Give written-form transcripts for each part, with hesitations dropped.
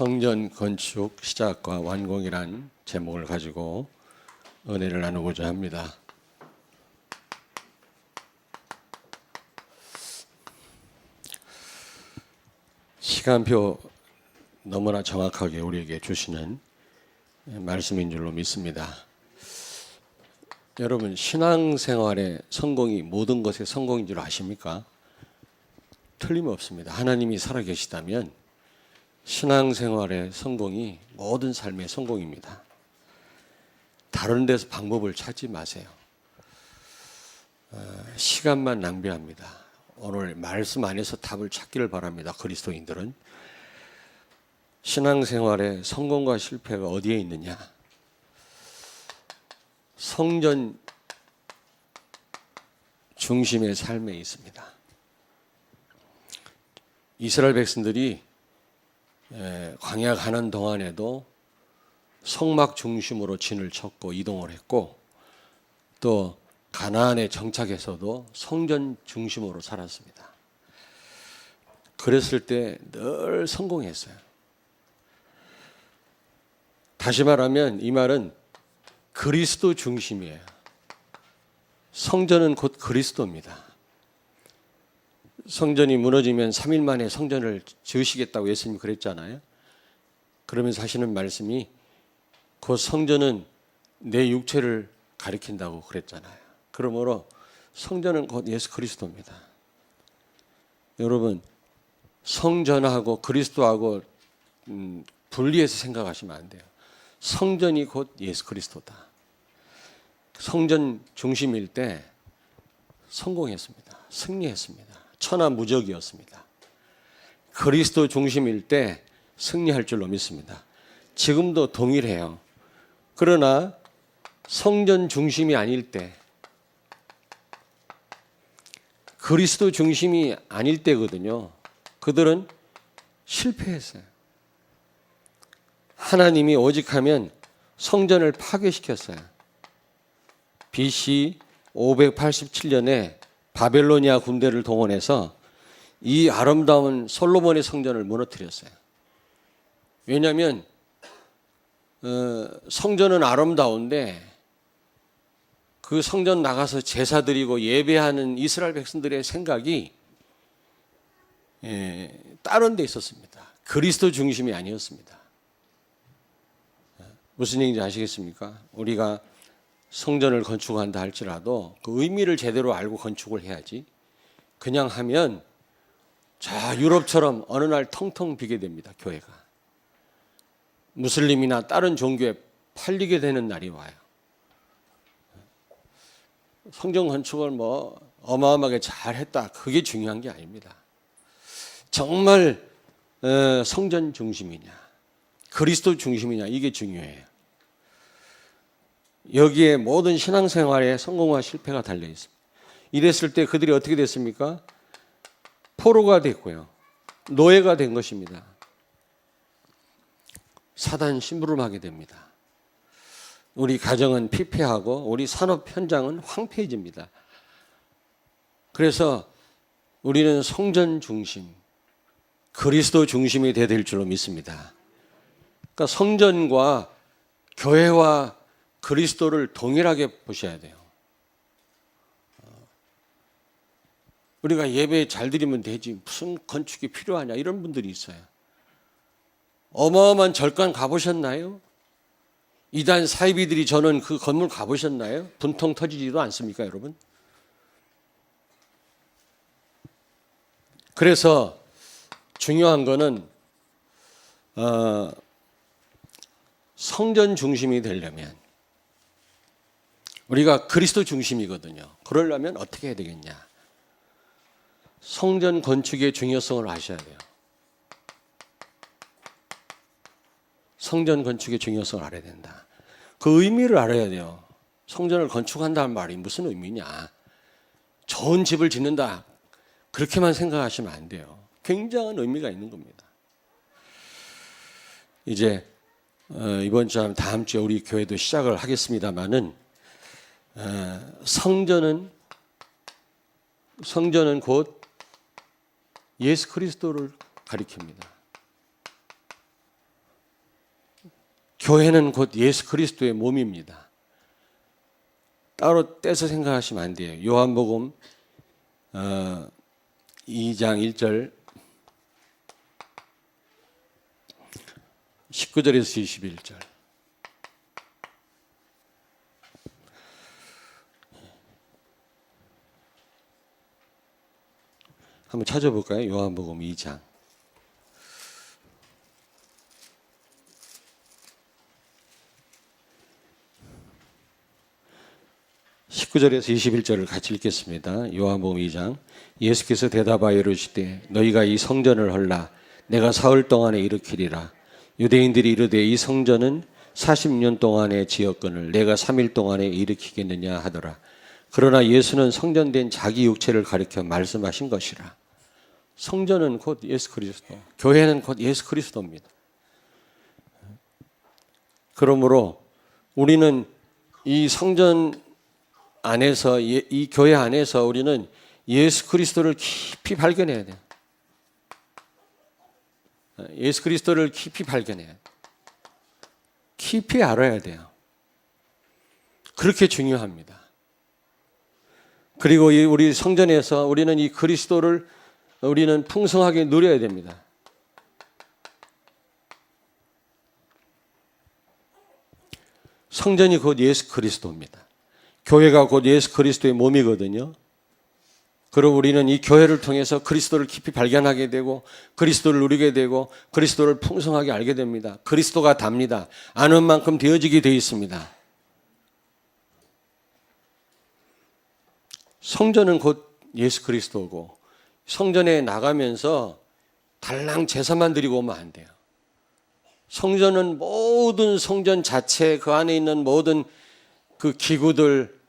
성전 건축 시작과 완공이란 제목을 가지고 은혜를 나누고자 합니다. 시간표 너무나 정확하게 우리에게 주시는 말씀인 줄로 믿습니다. 여러분, 신앙생활의 성공이 모든 것의 성공인 줄 아십니까? 틀림없습니다. 하나님이 살아계시다면 신앙생활의 성공이 모든 삶의 성공입니다. 다른 데서 방법을 찾지 마세요. 시간만 낭비합니다. 오늘 말씀 안에서 답을 찾기를 바랍니다. 그리스도인들은 신앙생활의 성공과 실패가 어디에 있느냐? 성전 중심의 삶에 있습니다. 이스라엘 백성들이 광야 가는 동안에도 성막 중심으로 진을 쳤고 이동을 했고, 또 가나안에 정착해서도 성전 중심으로 살았습니다. 그랬을 때 늘 성공했어요. 다시 말하면 이 말은 그리스도 중심이에요. 성전은 곧 그리스도입니다. 성전이 무너지면 3일 만에 성전을 지으시겠다고 예수님이 그랬잖아요. 그러면서 하시는 말씀이 곧 성전은 내 육체를 가리킨다고 그랬잖아요. 그러므로 성전은 곧 예수 그리스도입니다. 여러분, 성전하고 그리스도하고 분리해서 생각하시면 안 돼요. 성전이 곧 예수 그리스도다. 성전 중심일 때 성공했습니다. 승리했습니다. 천하무적이었습니다. 그리스도 중심일 때 승리할 줄로 믿습니다. 지금도 동일해요. 그러나 성전 중심이 아닐 때, 그리스도 중심이 아닐 때거든요. 그들은 실패했어요. 하나님이 오직하면 성전을 파괴시켰어요. BC 587년에 바벨로니아 군대를 동원해서 이 아름다운 솔로몬의 성전을 무너뜨렸어요. 왜냐하면 성전은 아름다운데 그 성전 나가서 제사 드리고 예배하는 이스라엘 백성들의 생각이 다른 데 있었습니다. 그리스도 중심이 아니었습니다. 무슨 얘기인지 아시겠습니까? 우리가 성전을 건축한다 할지라도 그 의미를 제대로 알고 건축을 해야지, 그냥 하면 자 유럽처럼 어느 날 텅텅 비게 됩니다. 교회가 무슬림이나 다른 종교에 팔리게 되는 날이 와요. 성전 건축을 어마어마하게 잘했다, 그게 중요한 게 아닙니다. 정말 성전 중심이냐 그리스도 중심이냐, 이게 중요해요. 여기에 모든 신앙생활의 성공과 실패가 달려 있습니다. 이랬을 때 그들이 어떻게 됐습니까? 포로가 됐고요, 노예가 된 것입니다. 사단 심부름하게 됩니다. 우리 가정은 피폐하고 우리 산업 현장은 황폐해집니다. 그래서 우리는 성전 중심, 그리스도 중심이 되어야 될 줄로 믿습니다. 그러니까 성전과 교회와 그리스도를 동일하게 보셔야 돼요. 우리가 예배 잘 드리면 되지 무슨 건축이 필요하냐, 이런 분들이 있어요. 어마어마한 절간 가보셨나요? 이단 사이비들이 저는 그 건물 가보셨나요? 분통 터지지도 않습니까, 여러분? 그래서 중요한 거는 성전 중심이 되려면 우리가 그리스도 중심이거든요. 그러려면 어떻게 해야 되겠냐? 성전 건축의 중요성을 아셔야 돼요. 성전 건축의 중요성을 알아야 된다. 그 의미를 알아야 돼요. 성전을 건축한다는 말이 무슨 의미냐? 좋은 집을 짓는다, 그렇게만 생각하시면 안 돼요. 굉장한 의미가 있는 겁니다. 이제 이번 주 다음 주에 우리 교회도 시작을 하겠습니다마는 성전은 곧 예수 그리스도를 가리킵니다. 교회는 곧 예수 그리스도의 몸입니다. 따로 떼서 생각하시면 안 돼요. 요한복음 2장 1절 19절에서 21절 한번 찾아볼까요? 요한복음 2장 19절에서 21절을 같이 읽겠습니다. 요한복음 2장. 예수께서 대답하여 이르시되 너희가 이 성전을 헐라 내가 사흘 동안에 일으키리라. 유대인들이 이르되 이 성전은 40년 동안에 지었거늘 내가 3일 동안에 일으키겠느냐 하더라. 그러나 예수는 성전된 자기 육체를 가리켜 말씀하신 것이라. 성전은 곧 예수 그리스도, 교회는 곧 예수 그리스도입니다. 그러므로 우리는 이 성전 안에서, 이 교회 안에서 우리는 예수 그리스도를 깊이 발견해야 돼요. 예수 그리스도를 깊이 발견해야 돼요. 깊이 알아야 돼요. 그렇게 중요합니다. 그리고 우리 성전에서 우리는 이 그리스도를 우리는 풍성하게 누려야 됩니다. 성전이 곧 예수 그리스도입니다. 교회가 곧 예수 그리스도의 몸이거든요. 그리고 우리는 이 교회를 통해서 그리스도를 깊이 발견하게 되고 그리스도를 누리게 되고 그리스도를 풍성하게 알게 됩니다. 그리스도가 답니다. 아는 만큼 되어지게 되어 있습니다. 성전은 곧 예수 그리스도고 성전에 나가면서 달랑 제사만 드리고 오면 안 돼요. 성전은 모든 성전 자체 그 안에 있는 모든 그 기구들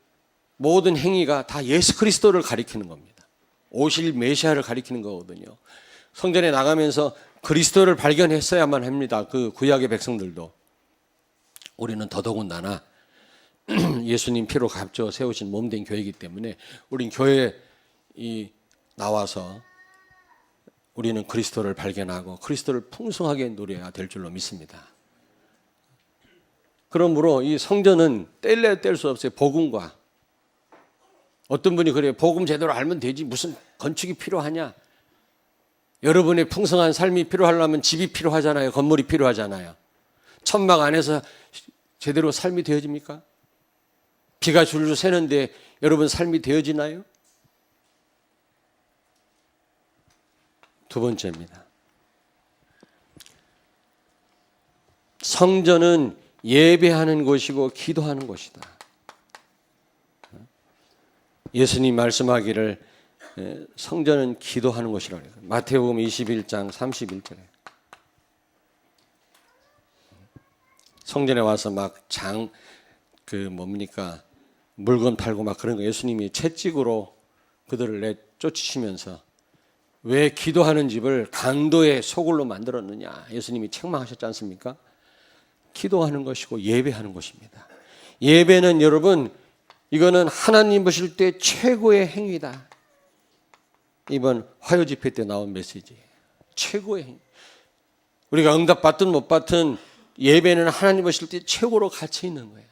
모든 행위가 다 예수 그리스도를 가리키는 겁니다. 오실 메시아를 가리키는 거거든요. 성전에 나가면서 그리스도를 발견했어야만 합니다. 그 구약의 백성들도. 우리는 더더군다나 예수님 피로 값져 세우신 몸된 교회이기 때문에 우린 교회에 나와서 우리는 그리스도를 발견하고 그리스도를 풍성하게 누려야 될 줄로 믿습니다. 그러므로 이 성전은 뗄래야 뗄 수 없어요. 복음과. 어떤 분이 그래요. 복음 제대로 알면 되지 무슨 건축이 필요하냐. 여러분의 풍성한 삶이 필요하려면 집이 필요하잖아요. 건물이 필요하잖아요. 천막 안에서 제대로 삶이 되어집니까? 비가 줄줄 새는데 여러분 삶이 되어지나요? 두 번째입니다. 성전은 예배하는 곳이고 기도하는 곳이다. 예수님 말씀하기를 성전은 기도하는 곳이라고 해요. 마태복음 21장 31절에 성전에 와서 막 물건 팔고 막 그런 거 예수님이 채찍으로 그들을 내쫓으시면서 왜 기도하는 집을 강도의 소굴로 만들었느냐 예수님이 책망하셨지 않습니까? 기도하는 것이고 예배하는 것입니다. 예배는 여러분 이거는 하나님 보실 때 최고의 행위다. 이번 화요 집회 때 나온 메시지예요. 최고의 행위. 우리가 응답받든 못 받든 예배는 하나님 보실 때 최고로 가치 있는 거예요.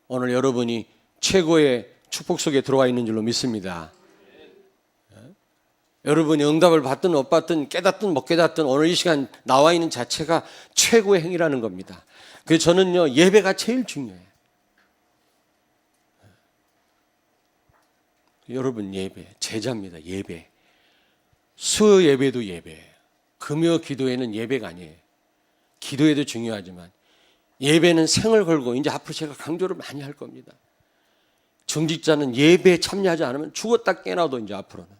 오늘 여러분이 최고의 축복 속에 들어와 있는 줄로 믿습니다. 여러분이 응답을 받든 못 받든 깨닫든 못 깨닫든 오늘 이 시간 나와 있는 자체가 최고의 행위라는 겁니다. 그래서 저는요 예배가 제일 중요해요. 여러분 예배, 제자입니다. 예배. 수요 예배도 예배예요. 금요 기도회는 예배가 아니에요. 기도회도 중요하지만 예배는 생을 걸고 이제 앞으로 제가 강조를 많이 할 겁니다. 정직자는 예배에 참여하지 않으면 죽었다 깨나도 이제 앞으로는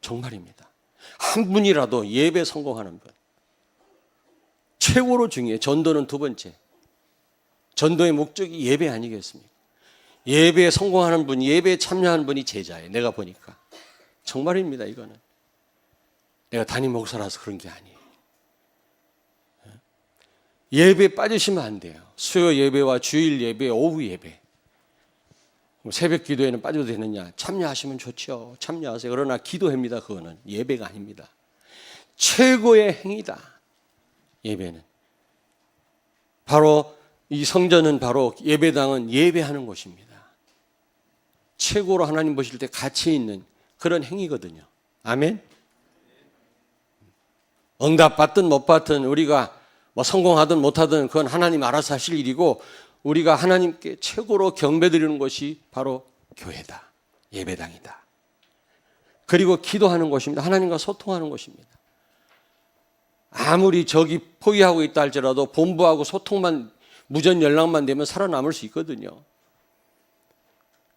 정말입니다. 한 분이라도 예배 성공하는 분. 최고로 중요해요. 전도는 두 번째. 전도의 목적이 예배 아니겠습니까? 예배에 성공하는 분, 예배에 참여하는 분이 제자예요. 내가 보니까. 정말입니다, 이거는. 내가 담임 목사라서 그런 게 아니에요. 예배에 빠지시면 안 돼요. 수요 예배와 주일 예배, 오후 예배. 새벽 기도에는 빠져도 되느냐? 참여하시면 좋죠. 참여하세요. 그러나 기도회입니다. 그거는 예배가 아닙니다. 최고의 행위다. 예배는. 바로 이 성전은 바로 예배당은 예배하는 곳입니다. 최고로 하나님 보실 때 가치 있는 그런 행위거든요. 아멘. 응답받든 못 받든 우리가 뭐 성공하든 못하든 그건 하나님 알아서 하실 일이고, 우리가 하나님께 최고로 경배드리는 것이 바로 교회다. 예배당이다. 그리고 기도하는 곳입니다. 하나님과 소통하는 곳입니다. 아무리 적이 포위하고 있다 할지라도 본부하고 소통만, 무전 연락만 되면 살아남을 수 있거든요.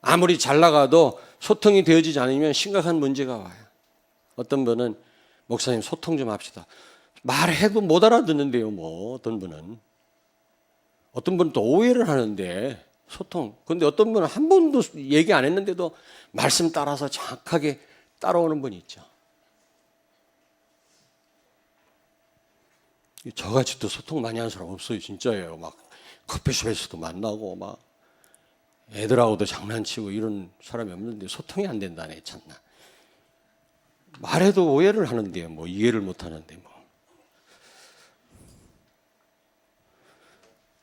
아무리 잘 나가도 소통이 되어지지 않으면 심각한 문제가 와요. 어떤 분은 목사님 소통 좀 합시다. 말해도 못 알아듣는데요. 뭐 어떤 분은 또 오해를 하는데 소통. 근데 어떤 분은 한 번도 얘기 안 했는데도 말씀 따라서 정확하게 따라오는 분이 있죠. 저같이 또 소통 많이 하는 사람 없어요. 진짜예요. 막 커피숍에서도 만나고 막 애들하고도 장난치고 이런 사람이 없는데 소통이 안 된다네. 참나. 말해도 오해를 하는데요. 뭐 이해를 못 하는데 뭐.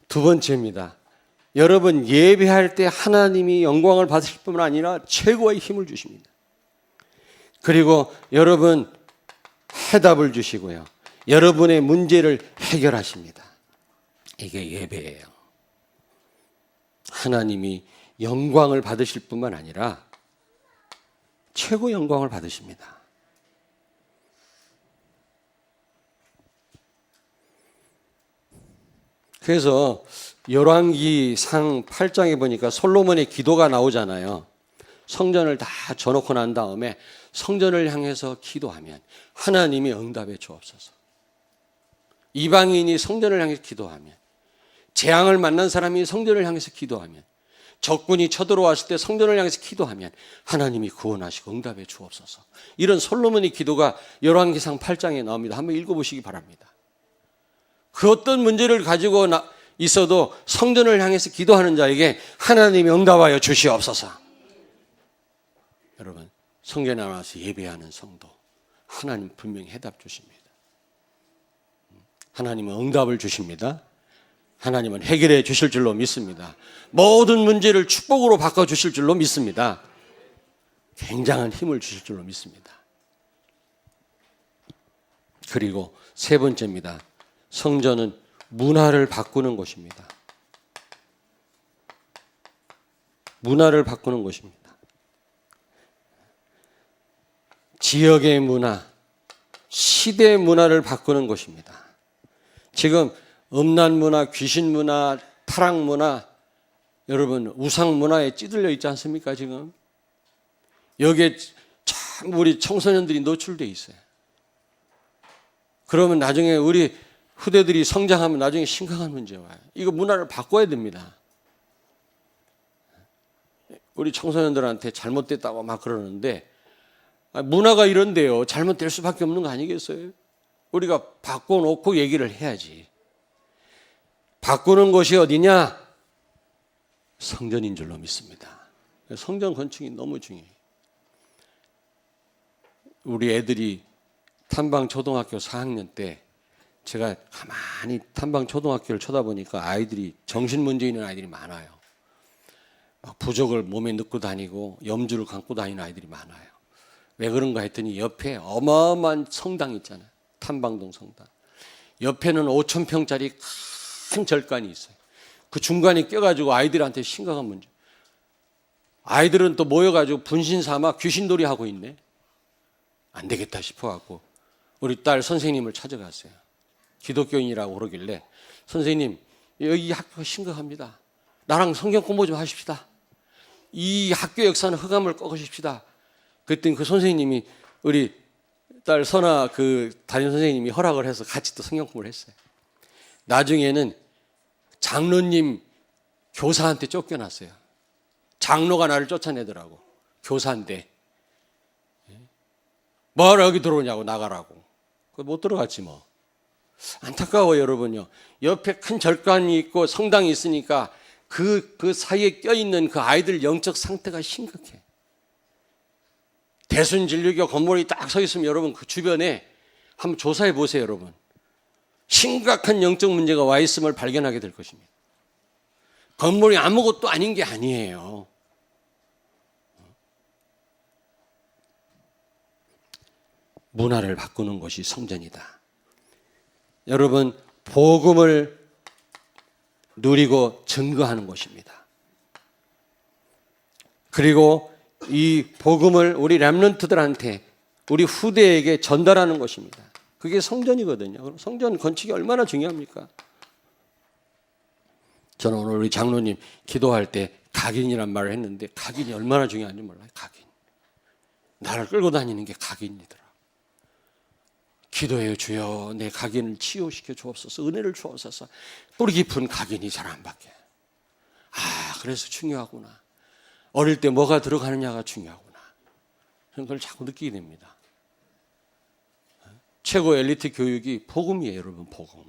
두 번째입니다. 여러분 예배할 때 하나님이 영광을 받으실 뿐만 아니라 최고의 힘을 주십니다. 그리고 여러분 해답을 주시고요. 여러분의 문제를 해결하십니다. 이게 예배예요. 하나님이 영광을 받으실 뿐만 아니라 최고 영광을 받으십니다. 그래서 열왕기상 8장에 보니까 솔로몬의 기도가 나오잖아요. 성전을 다 져놓고 난 다음에 성전을 향해서 기도하면 하나님이 응답해 주옵소서. 이방인이 성전을 향해서 기도하면, 재앙을 만난 사람이 성전을 향해서 기도하면, 적군이 쳐들어왔을 때 성전을 향해서 기도하면 하나님이 구원하시고 응답해 주옵소서. 이런 솔로몬의 기도가 열왕기상 8장에 나옵니다. 한번 읽어보시기 바랍니다. 그 어떤 문제를 가지고 있어도 성전을 향해서 기도하는 자에게 하나님이 응답하여 주시옵소서. 여러분 성전에 나와서 예배하는 성도 하나님 분명히 해답 주십니다. 하나님은 응답을 주십니다. 하나님은 해결해 주실 줄로 믿습니다. 모든 문제를 축복으로 바꿔주실 줄로 믿습니다. 굉장한 힘을 주실 줄로 믿습니다. 그리고 세 번째입니다. 성전은 문화를 바꾸는 곳입니다. 문화를 바꾸는 곳입니다. 지역의 문화, 시대의 문화를 바꾸는 곳입니다. 지금 음란 문화, 귀신 문화, 타락 문화, 여러분 우상 문화에 찌들려 있지 않습니까? 지금 여기에 참 우리 청소년들이 노출돼 있어요. 그러면 나중에 우리 후대들이 성장하면 나중에 심각한 문제가 와요. 이거 문화를 바꿔야 됩니다. 우리 청소년들한테 잘못됐다고 막 그러는데 문화가 이런데요. 잘못될 수밖에 없는 거 아니겠어요? 우리가 바꿔놓고 얘기를 해야지. 바꾸는 곳이 어디냐? 성전인 줄로 믿습니다. 성전 건축이 너무 중요해요. 우리 애들이 탐방초등학교 4학년 때 제가 가만히 탐방초등학교를 쳐다보니까 아이들이 정신문제 있는 아이들이 많아요. 막 부적을 몸에 넣고 다니고 염주를 감고 다니는 아이들이 많아요. 왜 그런가 했더니 옆에 어마어마한 성당 있잖아요. 탐방동 성당. 옆에는 5,000평짜리 큰 절간이 있어요. 그 중간에 껴가지고 아이들한테 심각한 문제. 아이들은 또 모여가지고 분신 삼아 귀신놀이 하고 있네. 안 되겠다 싶어갖고 우리 딸 선생님을 찾아갔어요. 기독교인이라고 그러길래 선생님 여기 학교가 심각합니다. 나랑 성경 공부 좀 하십시다. 이 학교 역사는 흑암을 꺾으십시다. 그랬더니 그 선생님이 우리 딸 선아 그 담임 선생님이 허락을 해서 같이 또 성경 공부를 했어요. 나중에는 장로님 교사한테 쫓겨났어요. 장로가 나를 쫓아내더라고. 교사인데 뭐하러 여기 들어오냐고 나가라고. 못 들어갔지 뭐. 안타까워요 여러분요. 옆에 큰 절간이 있고 성당이 있으니까 그 사이에 껴있는 그 아이들 영적 상태가 심각해. 대순진료교 건물이 딱 서 있으면 여러분 그 주변에 한번 조사해 보세요 여러분. 심각한 영적 문제가 와 있음을 발견하게 될 것입니다. 건물이 아무것도 아닌 게 아니에요. 문화를 바꾸는 것이 성전이다. 여러분, 복음을 누리고 증거하는 것입니다. 그리고 이 복음을 우리 렘넌트들한테, 우리 후대에게 전달하는 것입니다. 그게 성전이거든요. 성전 건축이 얼마나 중요합니까? 저는 오늘 우리 장로님 기도할 때 각인이란 말을 했는데, 각인이 얼마나 중요한지 몰라요. 각인. 나를 끌고 다니는 게 각인이더라. 기도해요. 주여, 내 각인을 치유시켜 주옵소서. 은혜를 주옵소서. 뿌리 깊은 각인이 잘 안 바뀌어요. 그래서 중요하구나. 어릴 때 뭐가 들어가느냐가 중요하구나. 저는 그걸 자꾸 느끼게 됩니다. 최고 엘리트 교육이 복음이에요, 여러분. 복음.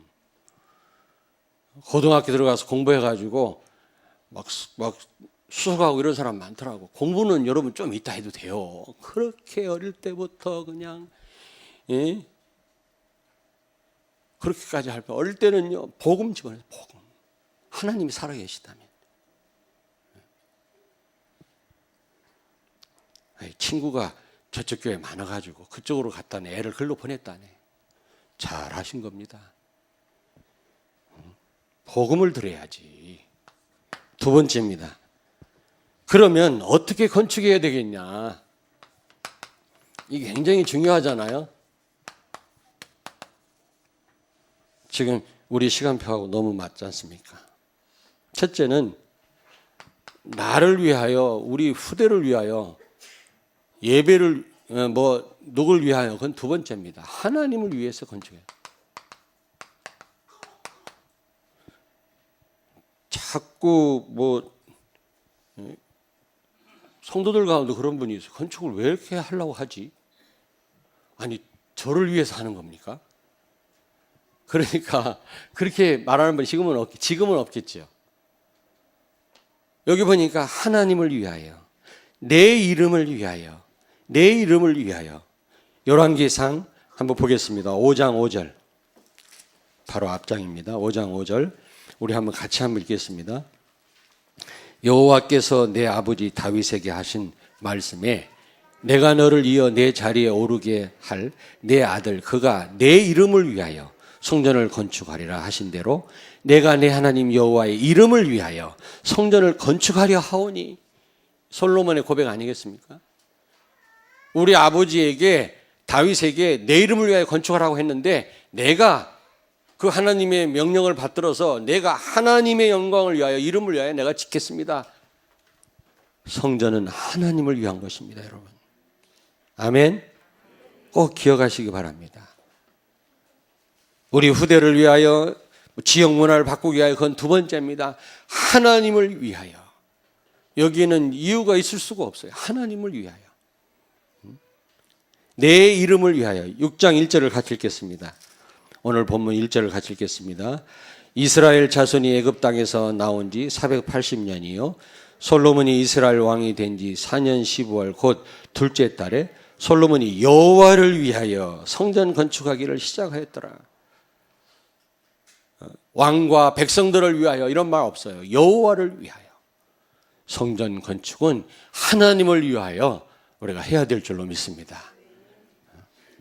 고등학교 들어가서 공부해가지고 막 수석하고 이런 사람 많더라고. 공부는 여러분 좀 이따 해도 돼요. 그렇게 어릴 때부터 그냥, 예? 그렇게까지 할 거. 어릴 때는요, 복음 집어넣어요. 복음. 하나님이 살아계시다면. 친구가 저쪽 교회 많아가지고 그쪽으로 갔다네. 애를 글로 보냈다네. 잘 하신 겁니다. 복음을 들어야지. 두 번째입니다. 그러면 어떻게 건축해야 되겠냐? 이게 굉장히 중요하잖아요. 지금 우리 시간표하고 너무 맞지 않습니까? 첫째는 나를 위하여, 우리 후대를 위하여, 예배를 누굴 위하여, 그건 두 번째입니다. 하나님을 위해서 건축해요. 자꾸 성도들 가운데 그런 분이 있어요. 건축을 왜 이렇게 하려고 하지? 아니, 저를 위해서 하는 겁니까? 그러니까 그렇게 말하는 분이 지금은 없겠죠. 여기 보니까 하나님을 위하여, 내 이름을 위하여, 내 이름을 위하여. 열왕기상 한번 보겠습니다. 5장 5절. 바로 앞장입니다. 5장 5절. 우리 같이 한번 읽겠습니다. 여호와께서 내 아버지 다윗에게 하신 말씀에 내가 너를 이어 내 자리에 오르게 할 내 아들 그가 내 이름을 위하여 성전을 건축하리라 하신 대로 내가 내 하나님 여호와의 이름을 위하여 성전을 건축하려 하오니. 솔로몬의 고백 아니겠습니까? 우리 아버지에게, 다윗에게 내 이름을 위하여 건축하라고 했는데, 내가 그 하나님의 명령을 받들어서 내가 하나님의 영광을 위하여, 이름을 위하여 내가 짓겠습니다. 성전은 하나님을 위한 것입니다, 여러분. 아멘. 꼭 기억하시기 바랍니다. 우리 후대를 위하여, 지역 문화를 바꾸기 위하여, 그건 두 번째입니다. 하나님을 위하여. 여기에는 이유가 있을 수가 없어요. 하나님을 위하여. 내 이름을 위하여. 6장 1절을 같이 읽겠습니다. 오늘 본문 1절을 같이 읽겠습니다. 이스라엘 자손이 애굽 땅에서 나온 지 480년이요. 솔로몬이 이스라엘 왕이 된 지 4년 15월 곧 둘째 달에 솔로몬이 여호와를 위하여 성전 건축하기를 시작하였더라. 왕과 백성들을 위하여 이런 말 없어요. 여호와를 위하여. 성전 건축은 하나님을 위하여 우리가 해야 될 줄로 믿습니다.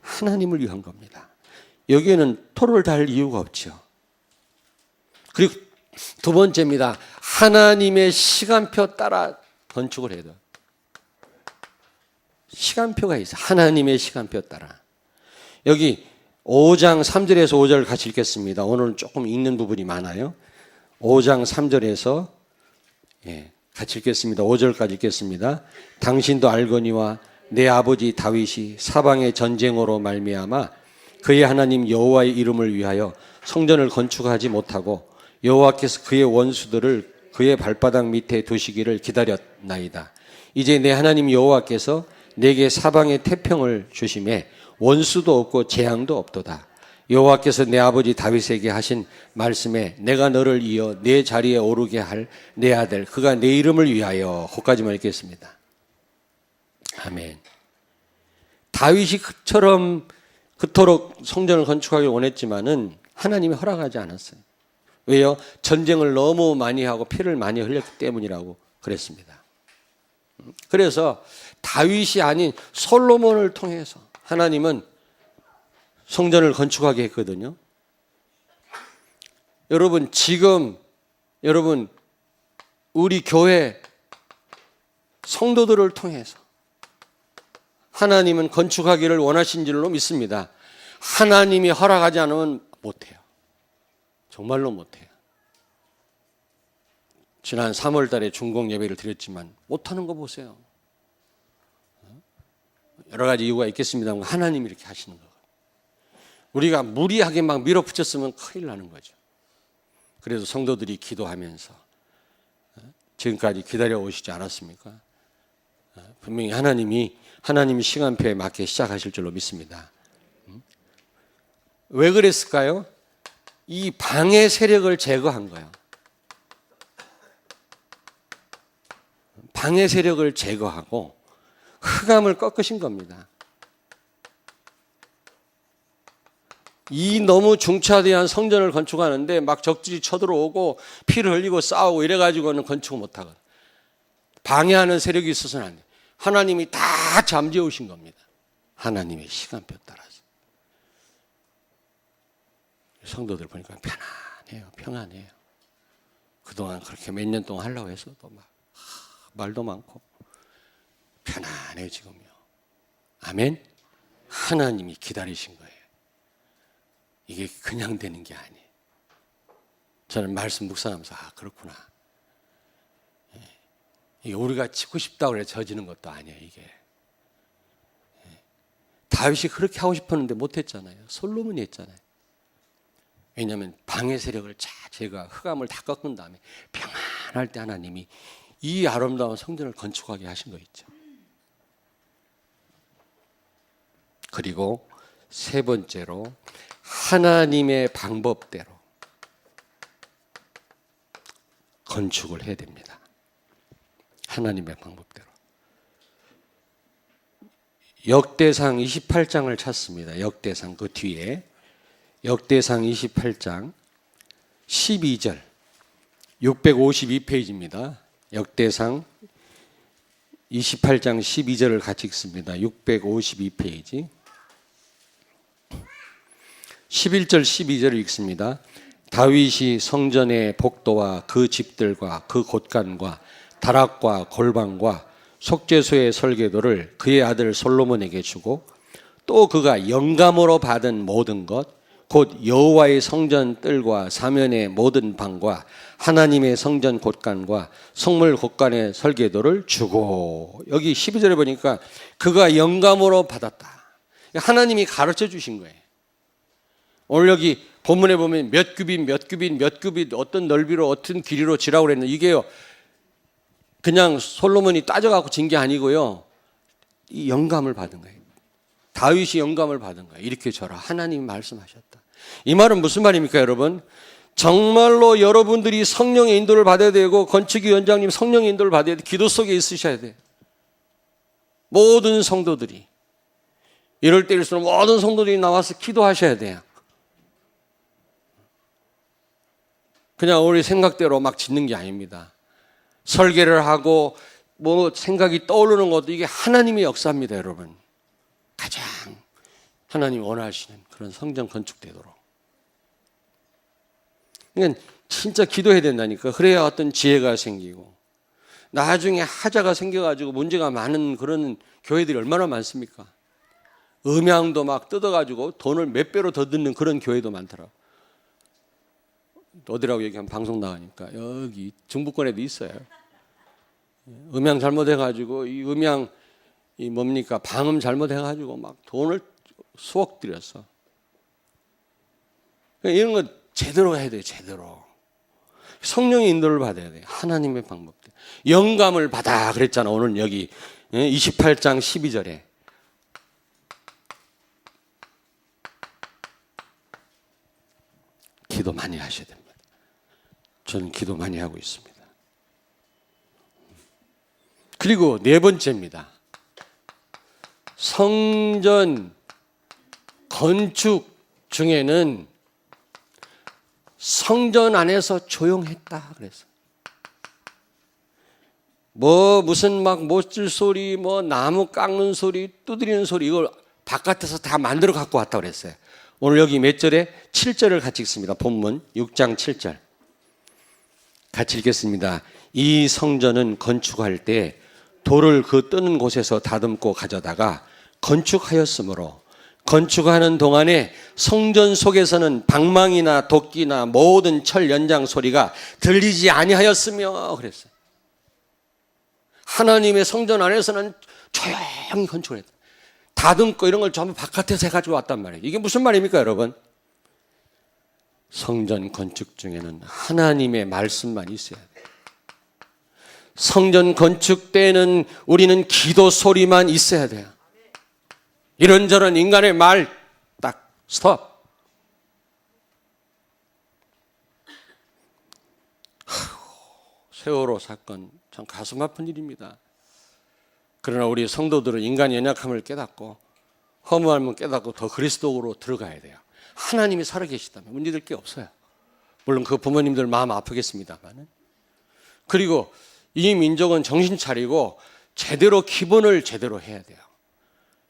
하나님을 위한 겁니다. 여기에는 토를 달 이유가 없죠. 그리고 두 번째입니다. 하나님의 시간표 따라 건축을 해야 돼요. 시간표가 있어요. 하나님의 시간표 따라. 여기 5장 3절에서 5절 같이 읽겠습니다. 오늘은 조금 읽는 부분이 많아요. 5장 3절에서 같이 읽겠습니다. 5절까지 읽겠습니다. 당신도 알거니와 내 아버지 다윗이 사방의 전쟁으로 말미암아 그의 하나님 여호와의 이름을 위하여 성전을 건축하지 못하고 여호와께서 그의 원수들을 그의 발바닥 밑에 두시기를 기다렸나이다. 이제 내 하나님 여호와께서 내게 사방의 태평을 주심에 원수도 없고 재앙도 없도다. 여호와께서 내 아버지 다윗에게 하신 말씀에 내가 너를 이어 내 자리에 오르게 할 내 아들 그가 내 이름을 위하여. 거기까지만 읽겠습니다. 아멘. 다윗이 그처럼 그토록 성전을 건축하기 원했지만은 하나님이 허락하지 않았어요. 왜요? 전쟁을 너무 많이 하고 피를 많이 흘렸기 때문이라고 그랬습니다. 그래서 다윗이 아닌 솔로몬을 통해서 하나님은 성전을 건축하게 했거든요. 여러분, 지금 우리 교회 성도들을 통해서 하나님은 건축하기를 원하신 줄로 믿습니다. 하나님이 허락하지 않으면 못해요. 정말로 못해요. 지난 3월 달에 중공 예배를 드렸지만 못하는 거 보세요. 여러 가지 이유가 있겠습니다만 하나님이 이렇게 하시는 거예요. 우리가 무리하게 막 밀어붙였으면 큰일 나는 거죠. 그래서 성도들이 기도하면서 지금까지 기다려 오시지 않았습니까? 분명히 하나님이 시간표에 맞게 시작하실 줄로 믿습니다. 왜 그랬을까요? 이 방해 세력을 제거한 거예요. 방해 세력을 제거하고 흑암을 꺾으신 겁니다. 이 너무 중차대한 성전을 건축하는데 막 적들이 쳐들어오고 피를 흘리고 싸우고 이래가지고는 건축을 못하거든. 방해하는 세력이 있어서는 안 돼요. 하나님이 다 잠재우신 겁니다. 하나님의 시간표 따라서. 성도들 보니까 편안해요. 평안해요. 그동안 그렇게 몇 년 동안 하려고 했어도 막 말도 많고 편안해요 지금요. 아멘. 하나님이 기다리신 거예요. 이게 그냥 되는 게 아니에요. 저는 말씀 묵상하면서 그렇구나. 이게 우리가 짓고 싶다고 해서 저지는 것도 아니에요. 이게 다윗이 그렇게 하고 싶었는데 못했잖아요. 솔로몬이 했잖아요. 왜냐하면 방해 세력을 제가 흑암을 다 꺾은 다음에 평안할 때 하나님이 이 아름다운 성전을 건축하게 하신 거 있죠. 그리고 세 번째로 하나님의 방법대로 건축을 해야 됩니다. 하나님의 방법대로. 역대상 28장을 찾습니다. 역대상 그 뒤에 역대상 28장 12절 652페이지입니다. 역대상 28장 12절을 같이 읽습니다. 652페이지 11절 12절을 읽습니다. 다윗이 성전의 복도와 그 집들과 그 곳간과 다락과 골방과 속죄소의 설계도를 그의 아들 솔로몬에게 주고 또 그가 영감으로 받은 모든 것 곧 여호와의 성전 뜰과 사면의 모든 방과 하나님의 성전 곳간과 성물 곳간의 설계도를 주고 여기 12절에 보니까 그가 영감으로 받았다. 하나님이 가르쳐 주신 거예요. 오늘 여기 본문에 보면 몇 규빗 어떤 넓이로 어떤 길이로 지라고 그랬는데 이게요 그냥 솔로몬이 따져갖고 진 게 아니고요 이 영감을 받은 거예요. 다윗이 영감을 받은 거예요. 이렇게 저라 하나님이 말씀하셨다. 이 말은 무슨 말입니까 여러분? 정말로 여러분들이 성령의 인도를 받아야 되고 건축위원장님 성령의 인도를 받아야 돼. 기도 속에 있으셔야 돼. 모든 성도들이 이럴 때일수록 모든 성도들이 나와서 기도하셔야 돼요. 그냥 우리 생각대로 막 짓는 게 아닙니다. 설계를 하고 뭐 생각이 떠오르는 것도 이게 하나님의 역사입니다, 여러분. 가장 하나님이 원하시는 그런 성전 건축되도록. 그러니까 진짜 기도해야 된다니까. 그래야 어떤 지혜가 생기고 나중에 하자가 생겨가지고 문제가 많은 그런 교회들이 얼마나 많습니까? 음향도 막 뜯어가지고 돈을 몇 배로 더 듣는 그런 교회도 많더라고. 어디라고 얘기하면 방송 나가니까 여기 중부권에도 있어요. 음향 잘못해가지고 이 음향 이 뭡니까 방음 잘못해가지고 막 돈을 수억 들였어. 이런 거 제대로 해야 돼요. 제대로 성령의 인도를 받아야 돼요. 하나님의 방법들 영감을 받아 그랬잖아. 오늘 여기 28장 12절에 기도 많이 하셔야 됩니다. 저는 기도 많이 하고 있습니다. 그리고 네 번째입니다. 성전 건축 중에는 성전 안에서 조용했다 그랬어. 무슨 막 못질 소리, 나무 깎는 소리, 두드리는 소리, 이걸 바깥에서 다 만들어 갖고 왔다 그랬어요. 오늘 여기 몇 절에? 7절을 같이 읽습니다. 본문 6장 7절. 같이 읽겠습니다. 이 성전은 건축할 때 돌을 그 뜨는 곳에서 다듬고 가져다가 건축하였으므로 건축하는 동안에 성전 속에서는 방망이나 도끼나 모든 철 연장 소리가 들리지 아니하였으며 그랬어요. 하나님의 성전 안에서는 조용히 건축을 했다. 다듬고 이런 걸 전부 바깥에서 해가지고 왔단 말이에요. 이게 무슨 말입니까, 여러분? 성전 건축 중에는 하나님의 말씀만 있어야 돼요. 성전 건축 때는 우리는 기도 소리만 있어야 돼요. 이런저런 인간의 말 딱 스톱. 세월호 사건 참 가슴 아픈 일입니다. 그러나 우리 성도들은 인간의 연약함을 깨닫고 허무함을 깨닫고 더 그리스도로 들어가야 돼요. 하나님이 살아계시다면 문제될 게 없어요. 물론 그 부모님들 마음 아프겠습니다만. 그리고 이 민족은 정신 차리고 제대로 기본을 제대로 해야 돼요.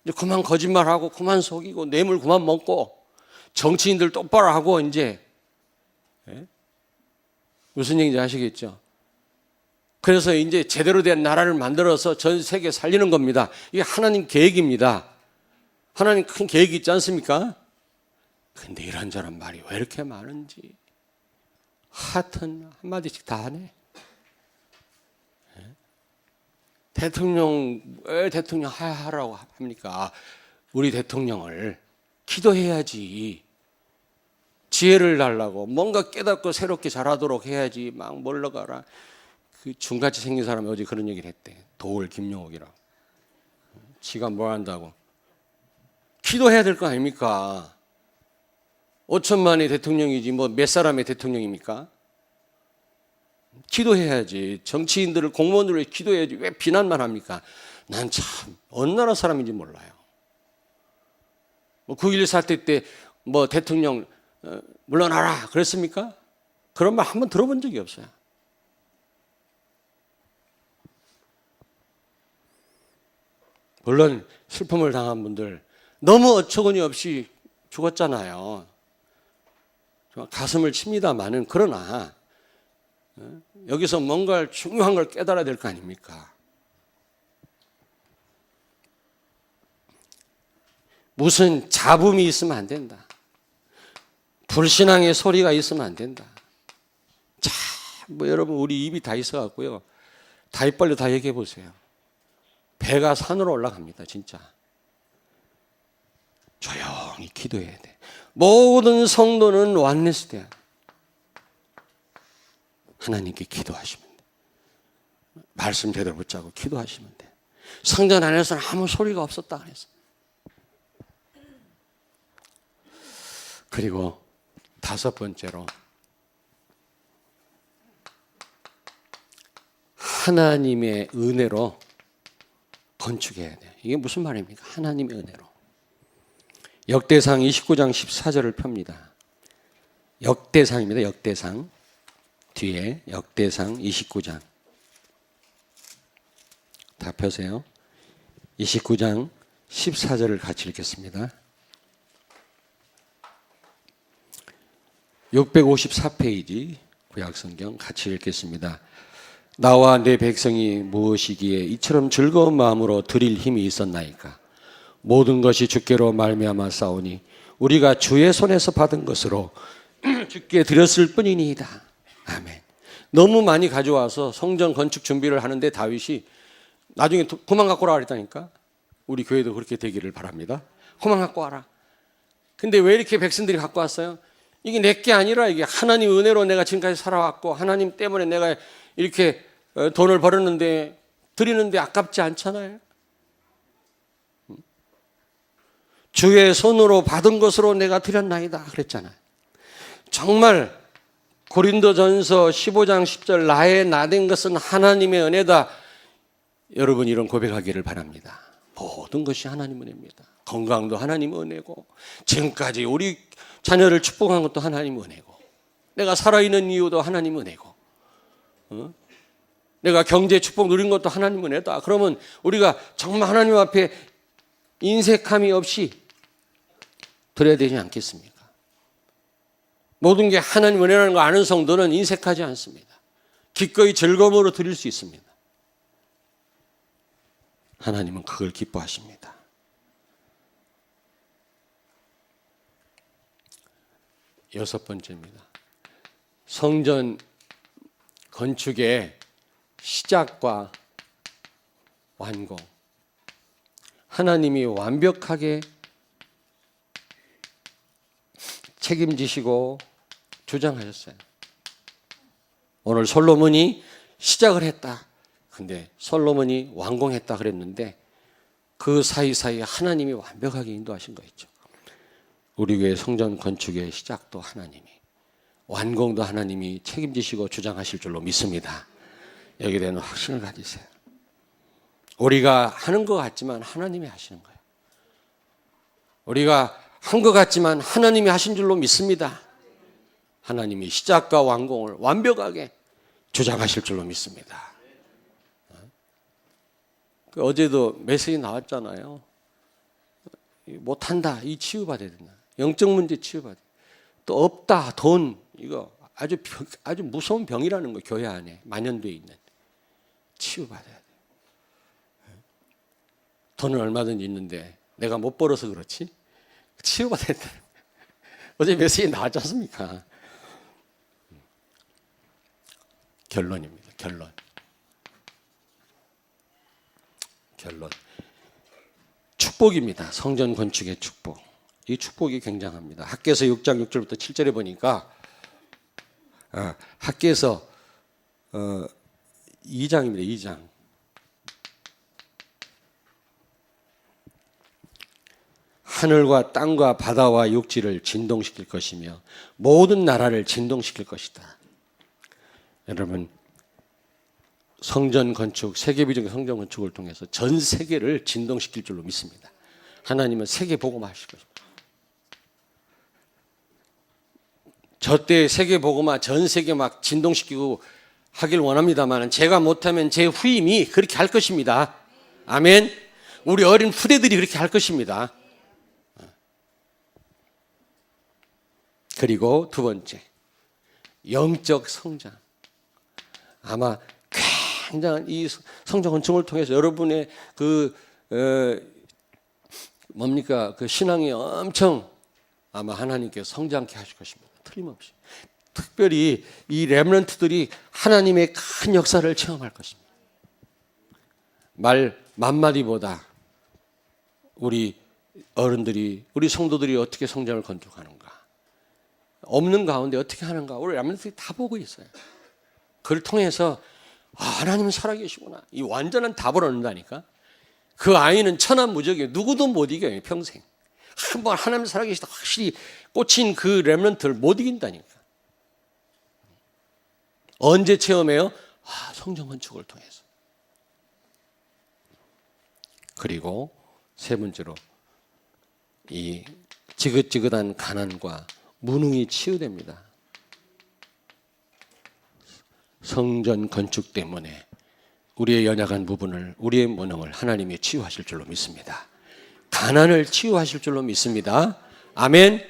이제 그만 거짓말하고 그만 속이고 뇌물 그만 먹고 정치인들 똑바로 하고 이제 무슨 얘기인지 아시겠죠? 그래서 이제 제대로 된 나라를 만들어서 전 세계 살리는 겁니다. 이게 하나님 계획입니다. 하나님 큰 계획이 있지 않습니까? 근데 이런저런 말이 왜 이렇게 많은지 하여튼 한마디씩 다 하네. 대통령 왜 대통령 하라고 합니까? 우리 대통령을 기도해야지. 지혜를 달라고 뭔가 깨닫고 새롭게 잘하도록 해야지. 막 몰러가라. 그 중같이 생긴 사람이 어제 그런 얘기를 했대. 도울 김용옥이라고. 지가 뭘 한다고. 기도해야 될 거 아닙니까? 5천만의 대통령이지 몇 사람의 대통령입니까? 기도해야지. 정치인들을 공무원들을 기도해야지. 왜 비난만 합니까? 난 참 어느 나라 사람인지 몰라요. 9.11 사태 때 대통령 물러나라 그랬습니까? 그런 말 한 번 들어본 적이 없어요. 물론 슬픔을 당한 분들 너무 어처구니 없이 죽었잖아요. 가슴을 칩니다마는 그러나 여기서 뭔가 중요한 걸 깨달아야 될 거 아닙니까? 무슨 잡음이 있으면 안 된다. 불신앙의 소리가 있으면 안 된다. 자, 여러분 우리 입이 다 있어갖고요. 다 입 벌려 다 얘기해 보세요. 배가 산으로 올라갑니다, 진짜. 조용히 기도해야 돼. 모든 성도는 완네스 돼야 돼. 하나님께 기도하시면 돼. 말씀 제대로 붙잡고 기도하시면 돼. 성전 안에서는 아무 소리가 없었다 그랬어. 그리고 5번째로 하나님의 은혜로 건축해야 돼요. 이게 무슨 말입니까? 하나님의 은혜로. 역대상 29장 14절을 펴니다. 역대상입니다. 역대상. 뒤에 역대상 29장. 다 펴세요. 29장 14절을 같이 읽겠습니다. 654페이지 구약성경 같이 읽겠습니다. 나와 내 백성이 무엇이기에 이처럼 즐거운 마음으로 드릴 힘이 있었나이까. 모든 것이 주께로 말미암아 싸우니 우리가 주의 손에서 받은 것으로 주께 드렸을 뿐이니이다. 아멘. 너무 많이 가져와서 성전 건축 준비를 하는데 다윗이 나중에 그만 갖고 오라 그랬다니까. 우리 교회도 그렇게 되기를 바랍니다. 그만 갖고 와라. 근데 왜 이렇게 백성들이 갖고 왔어요? 이게 내게 아니라 이게 하나님 은혜로 내가 지금까지 살아왔고 하나님 때문에 내가 이렇게 돈을 벌었는데 드리는데 아깝지 않잖아요. 주의 손으로 받은 것으로 내가 드렸나이다 그랬잖아요. 정말 고린도전서 15장 10절 나의 나된 것은 하나님의 은혜다. 여러분 이런 고백하기를 바랍니다. 모든 것이 하나님 은혜입니다. 건강도 하나님 은혜고, 지금까지 우리 자녀를 축복한 것도 하나님 은혜고, 내가 살아있는 이유도 하나님 은혜고, 내가 경제 축복 누린 것도 하나님 은혜다. 그러면 우리가 정말 하나님 앞에 인색함이 없이 드려야 되지 않겠습니까? 모든 게 하나님 은혜라는 거 아는 성도는 인색하지 않습니다. 기꺼이 즐거움으로 드릴 수 있습니다. 하나님은 그걸 기뻐하십니다. 여섯 번째입니다. 성전 건축의 시작과 완공. 하나님이 완벽하게 책임지시고 주장하셨어요. 오늘 솔로몬이 시작을 했다. 근데 솔로몬이 완공했다 그랬는데 그 사이사이에 하나님이 완벽하게 인도하신 거 있죠. 우리 교회 성전 건축의 시작도 하나님이, 완공도 하나님이 책임지시고 주장하실 줄로 믿습니다. 여기에 대한 확신을 가지세요. 우리가 하는 것 같지만 하나님이 하시는 거예요. 우리가 한 것 같지만 하나님이 하신 줄로 믿습니다. 하나님이 시작과 완공을 완벽하게 주장하실 줄로 믿습니다. 어제도 메시지 나왔잖아요. 못한다, 이 치유받아야 된다. 영적 문제 치유받아야 된다. 또 없다, 돈, 이거 아주 무서운 병이라는 거, 교회 안에 만연되어 있는. 치유받아야 돼요. 돈은 얼마든지 있는데 내가 못 벌어서 그렇지 치유받아야 돼. 어제 메시지 나왔지 않습니까? 결론입니다. 결론. 축복입니다. 성전 건축의 축복. 이 축복이 굉장합니다. 학개서 6장 6절부터 7절에 보니까 학개서 2장입니다. 2장. 하늘과 땅과 바다와 육지를 진동시킬 것이며 모든 나라를 진동시킬 것이다. 여러분, 성전 건축, 세계비전의 성전 건축을 통해서 전 세계를 진동시킬 줄로 믿습니다. 하나님은 세계 복음화 하실 것입니다. 저때 세계 복음화 전 세계 막 진동시키고 하길 원합니다만 제가 못하면 제 후임이 그렇게 할 것입니다. 아멘. 우리 어린 후대들이 그렇게 할 것입니다. 그리고 두 번째, 영적 성장. 아마 굉장한 이 성전 건축을 통해서 여러분의 그 신앙이 엄청 아마 하나님께서 성장케 하실 것입니다. 틀림없이. 특별히 이 렘넌트들이 하나님의 큰 역사를 체험할 것입니다. 말 만마디보다 우리 어른들이, 우리 성도들이 어떻게 성전을 건축하는가, 없는 가운데 어떻게 하는가, 우리 렘넌트들이 다 보고 있어요. 그걸 통해서 하나님은 살아계시구나, 이 완전한 답을 얻는다니까. 그 아이는 천하무적이에요. 누구도 못 이겨요. 평생 한번 하나님 살아계시다 확실히 꽂힌 그 렘넌트를 못 이긴다니까. 언제 체험해요? 성전 건축을 통해서. 그리고 세 번째로 이 지긋지긋한 가난과 무능이 치유됩니다. 성전 건축 때문에 우리의 연약한 부분을, 우리의 무능을 하나님이 치유하실 줄로 믿습니다. 가난을 치유하실 줄로 믿습니다. 아멘.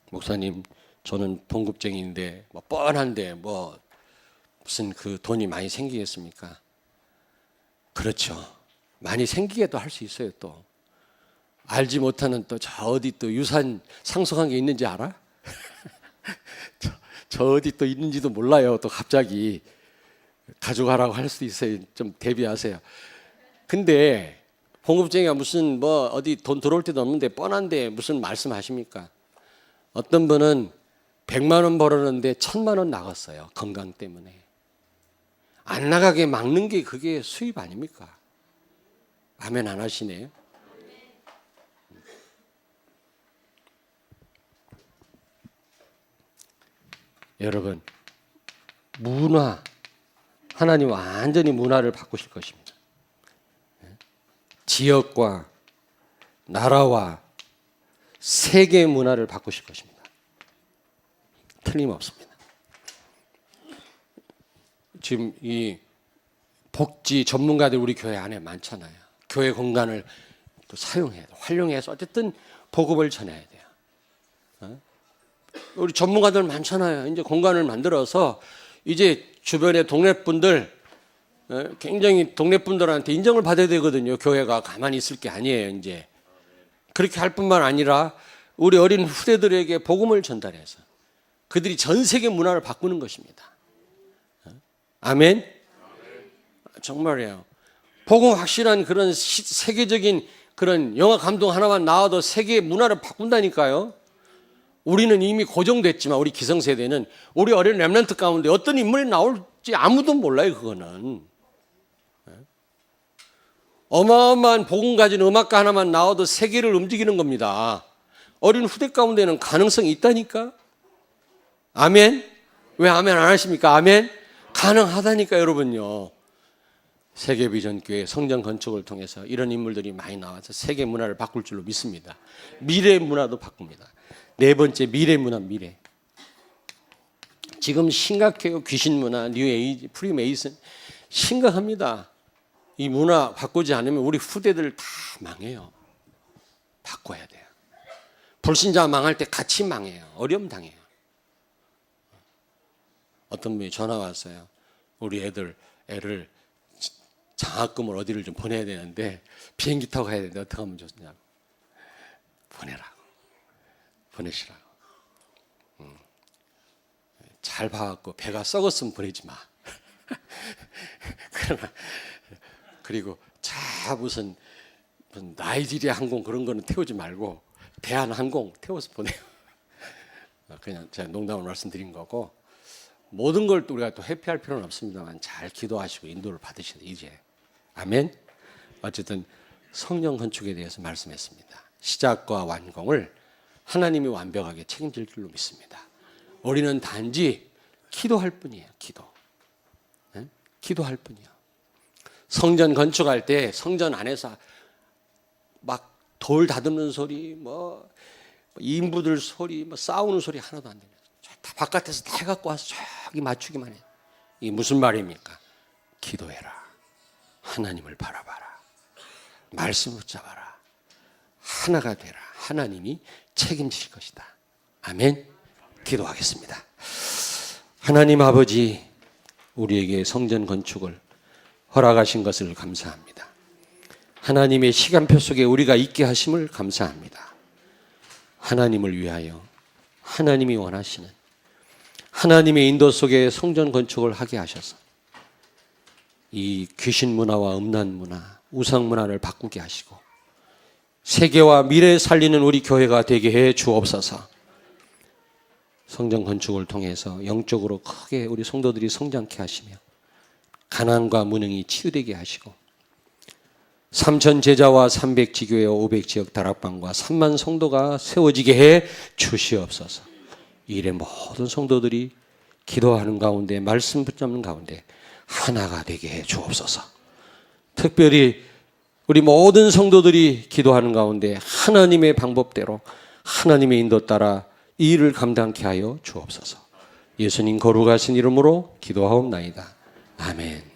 목사님, 저는 동급쟁이인데 뻔한데 무슨 그 돈이 많이 생기겠습니까? 그렇죠. 많이 생기게도 할 수 있어요. 또 알지 못하는 또 저 어디 또 유산 상속한 게 있는지 알아? 저 어디 또 있는지도 몰라요. 또 갑자기 가져가라고 할 수도 있어요. 좀 대비하세요. 근데 봉급쟁이가 무슨 어디 돈 들어올 때도 없는데 뻔한데 무슨 말씀하십니까? 어떤 분은 100만 원 벌었는데 1000만 원 나갔어요. 건강 때문에. 안 나가게 막는 게 그게 수입 아닙니까? 아멘 안 하시네요. 여러분, 문화, 하나님 완전히 문화를 바꾸실 것입니다. 지역과 나라와 세계 문화를 바꾸실 것입니다. 틀림없습니다. 지금 이 복지 전문가들 우리 교회 안에 많잖아요. 교회 공간을 또 사용해야 돼요. 활용해서 어쨌든 복음을 전해야 돼요. 우리 전문가들 많잖아요. 이제 공간을 만들어서 이제 주변의 동네 분들, 굉장히 동네 분들한테 인정을 받아야 되거든요. 교회가 가만히 있을 게 아니에요. 이제 그렇게 할 뿐만 아니라 우리 어린 후대들에게 복음을 전달해서 그들이 전 세계 문화를 바꾸는 것입니다. 아멘. 정말이에요. 복음 확실한 그런 세계적인 그런 영화 감동 하나만 나와도 세계의 문화를 바꾼다니까요. 우리는 이미 고정됐지만 우리 기성세대는 우리 어린 렘넌트 가운데 어떤 인물이 나올지 아무도 몰라요. 그거는 어마어마한 복음 가진 음악가 하나만 나와도 세계를 움직이는 겁니다. 어린 후대 가운데는 가능성이 있다니까. 아멘. 왜 아멘 안 하십니까? 아멘. 가능하다니까 여러분요. 세계비전교회 성전 건축을 통해서 이런 인물들이 많이 나와서 세계 문화를 바꿀 줄로 믿습니다. 미래 문화도 바꿉니다. 네 번째, 미래 문화, 미래. 지금 심각해요. 귀신 문화, 뉴 에이지, 프리메이슨 심각합니다. 이 문화 바꾸지 않으면 우리 후대들 다 망해요. 바꿔야 돼요. 불신자 망할 때 같이 망해요. 어려움 당해요. 어떤 분이 전화 왔어요. 우리 애를 장학금을 어디를 좀 보내야 되는데 비행기 타고 가야 되는데 어떻게 하면 좋냐고. 보내시라고. 잘 봐갖고 배가 썩었으면 보내지 마. 그리고 자 무슨 나이지리아 항공 그런 거는 태우지 말고 대한항공 태워서 보내요. 그냥 제가 농담을 말씀드린 거고 모든 걸 또 우리가 또 회피할 필요는 없습니다만 잘 기도하시고 인도를 받으셔야 돼요. 이제 아멘. 어쨌든 성령 건축에 대해서 말씀했습니다. 시작과 완공을 하나님이 완벽하게 책임질 줄로 믿습니다. 우리는 단지 기도할 뿐이에요. 기도할 뿐이요. 성전 건축할 때 성전 안에서 막 돌 다듬는 소리, 뭐 인부들 소리, 뭐 싸우는 소리 하나도 안 들려요. 다 바깥에서 다 해갖고 와서 저기 맞추기만 해요. 이게 무슨 말입니까? 기도해라. 하나님을 바라봐라. 말씀 붙잡아라. 하나가 되라. 하나님이 책임질 것이다. 아멘. 기도하겠습니다. 하나님 아버지, 우리에게 성전 건축을 허락하신 것을 감사합니다. 하나님의 시간표 속에 우리가 있게 하심을 감사합니다. 하나님을 위하여 하나님이 원하시는 하나님의 인도 속에 성전 건축을 하게 하셔서 이 귀신 문화와 음란 문화, 우상 문화를 바꾸게 하시고 세계와 미래 살리는 우리 교회가 되게 해 주옵소서. 성전 건축을 통해서 영적으로 크게 우리 성도들이 성장케 하시며 가난과 무능이 치유되게 하시고 3,000 제자와 300 지교회 500 지역 다락방과 3만 성도가 세워지게 해 주시옵소서. 이 일의 모든 성도들이 기도하는 가운데 말씀 붙잡는 가운데 하나가 되게 해 주옵소서. 특별히 우리 모든 성도들이 기도하는 가운데 하나님의 방법대로 하나님의 인도 따라 이 일을 감당케 하여 주옵소서. 예수님 거룩하신 이름으로 기도하옵나이다. 아멘.